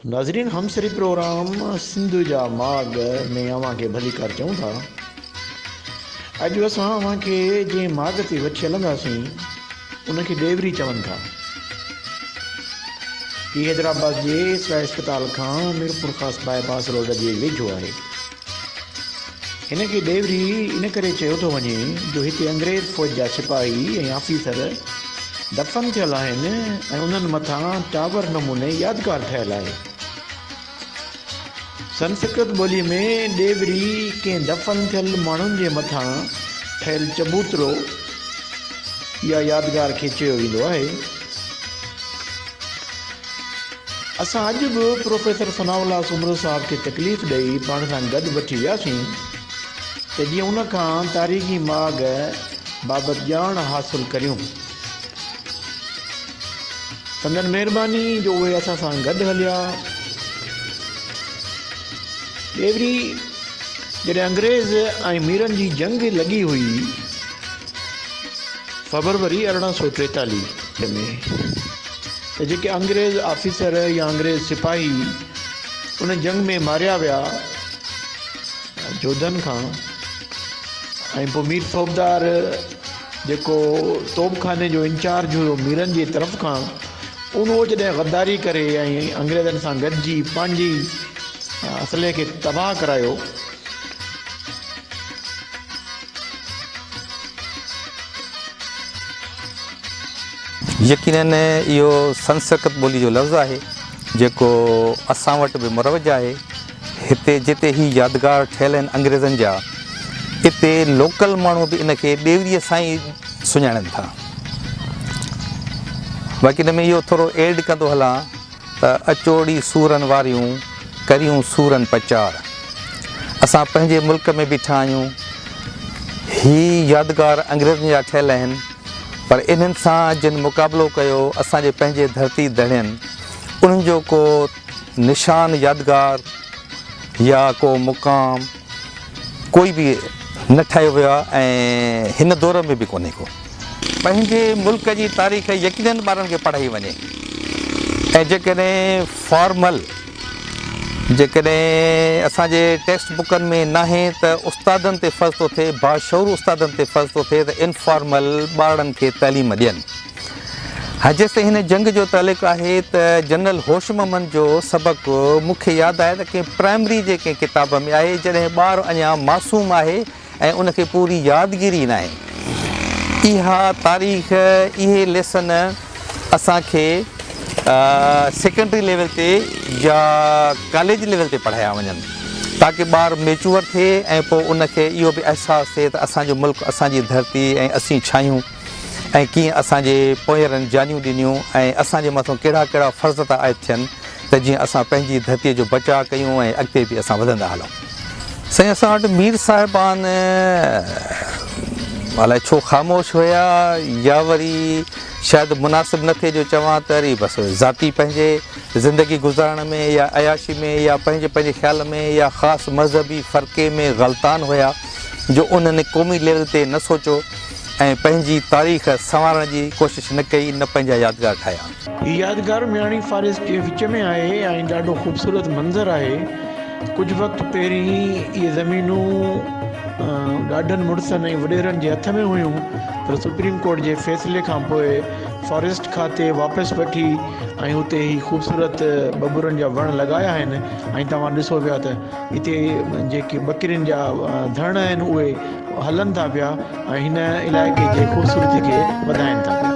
नाज़रीन, हम सरी प्रोग्राम सिंधु जा माग में अवां खे भली कर चऊं था। अॼु असां अवां खे जंहिं माग ते वठी हलंदासीं उनखे ॾेवरी चवनि था। हीउ हैदराबाद जे इसरा इस्पताल खां मीरपुर ख़ासि बाईपास रोड जे वेझो आहे। हिन खे ॾेवरी इन करे चयो थो वञे जो हिते अंग्रेज़ फ़ौज जा सिपाही ऐं ऑफिसर दफ़न थियल आहिनि ऐं उन्हनि मथां टावर नमूने यादगार ठहियलु आहे। संस्कृत ॿोलीअ में ॾेवरी कंहिं दफ़न थियल माण्हुनि जे मथां ठहियल चबूतरो या यादगार खे चयो वेंदो आहे। असां अॼु बि प्रोफेसर सनाउल्लाह सुमरो साहब खे तकलीफ़ ॾेई पाण सां गॾु वठी वियासीं त जीअं उन खां तारीख़ी माग बाबति ॼाण हासिलु करियूं। संदन महिरबानी जो उहे असां सां गॾु हलिया। ॾेवरी जॾहिं अंग्रेज़ ऐं मीरनि जी जंग लॻी हुई फरवरी 1843 में, त जेके अंग्रेज़ ऑफिसर या अंग्रेज़ सिपाही उन जंग में मारिया विया जोधनि खां, ऐं पोइ मीर फ़ौजदार जेको तोपखाने जो इंचार्ज हुयो मीरनि जी तरफ़ खां, उहो जॾहिं गद्दारी करे ऐं अंग्रेज़नि सां गॾिजी पंहिंजी असले खे तबाह करायो, यकीनन इहो संस्कृत ॿोली जो लफ़्ज़ आहे जेको असां वटि बि मुरवज आहे। हिते जिते ही यादगार ठहियल आहिनि अंग्रेज़नि जा, हिते लोकल माण्हू बि इन खे ॾेवरीअ सां ई सुञाणनि था। बाक़ी हिन में इहो थोरो एड कंदो हलां त अचोड़ी सूरनि वारियूं करियूं सूरनि पचार। असां पंहिंजे मुल्क में बीठा आहियूं, ही यादगार अंग्रेज़नि जा ठहियल आहिनि, पर इन्हनि सां जिन मुक़ाबिलो कयो असांजे पंहिंजे धरती दड़ियनि, उन्हनि जो को निशान यादगार या को मुक़ाम कोई बि न ठाहियो वियो आहे ऐं हिन दौर में बि कोन्हे को। पंहिंजे मुल्क जी तारीख़ यकीनन ॿारनि खे पढ़ाई वञे, ऐं जेकॾहिं फॉर्मल जेकॾहिं असांजे टेक्स्ट बुकनि में नाहे त उस्तादनि ते फ़र्ज़ु थो थिए, बाशऊर उस्तादनि ते फ़र्ज़ु थो थिए त इनफॉर्मल ॿारनि खे तइलीम ॾियनि। हा, जेसिताईं हिन जंग जो तालुक़ु आहे त जनरल होशममन जो सबक़ु मूंखे यादि आहे त कंहिं प्राइमरी जे कंहिं किताब में आहे, जॾहिं ॿारु अञा मासूम आहे ऐं उनखे पूरी यादगिरी न आहे। इहा तारीख़, इहे लेसन असांखे सेकेंडरी लेवल ते या कॉलेज लेवल ते पढ़ाया वञनि, ताकी ॿारु मेच्योर थिए ऐं पोइ उनखे इहो बि अहसासु थिए त असांजो मुल्क, असांजी धरती ऐं असीं छा आहियूं ऐं कीअं असांजे पोयरनि जानियूं ॾिनियूं ऐं असांजे मथां कहिड़ा कहिड़ा फ़र्ज़ था आयद थियनि त जीअं असां पंहिंजी धरतीअ जो बचाव कयूं ऐं अॻिते बि असां वधंदा हलूं। साईं, असां वटि मीर साहिबान अलाए छो ख़ामोश हुया, या वरी शायदि मुनासिबु न थिए जो चवां त वरी बसि ज़ाती पंहिंजे ज़िंदगी गुज़ारण में या अयाशी में या पंहिंजे पंहिंजे ख़्याल में या ख़ासि मज़हबी फ़र्क़े में ग़लतान हुया जो उन्हनि क़ौमी लेवल ते न सोचो ऐं पंहिंजी तारीख़ संवारण जी कोशिशि न कई, न पंहिंजा यादगार ठाहिया। हीउ यादगार मियाणी फॉरेस्ट जे विच में आहे ऐं ॾाढो ख़ूबसूरत मंज़र आहे। कुझु वक़्तु पहिरीं इहे ज़मीनूं ॾाढनि मुड़ुसनि ऐं वॾेरनि जे हथ में हुयूं, पर सुप्रीम कोर्ट जे फ़ैसिले खां पोइ फॉरेस्ट खाते वापसि वठी ऐं हुते ही ख़ूबसूरत बबूरनि जा वण लॻाया आहिनि। ऐं तव्हां ॾिसो पिया त हिते जेके बकरियुनि जा धण आहिनि उहे हलनि था पिया ऐं हिन इलाइक़े जे ख़ूबसूरती खे वधाइनि था।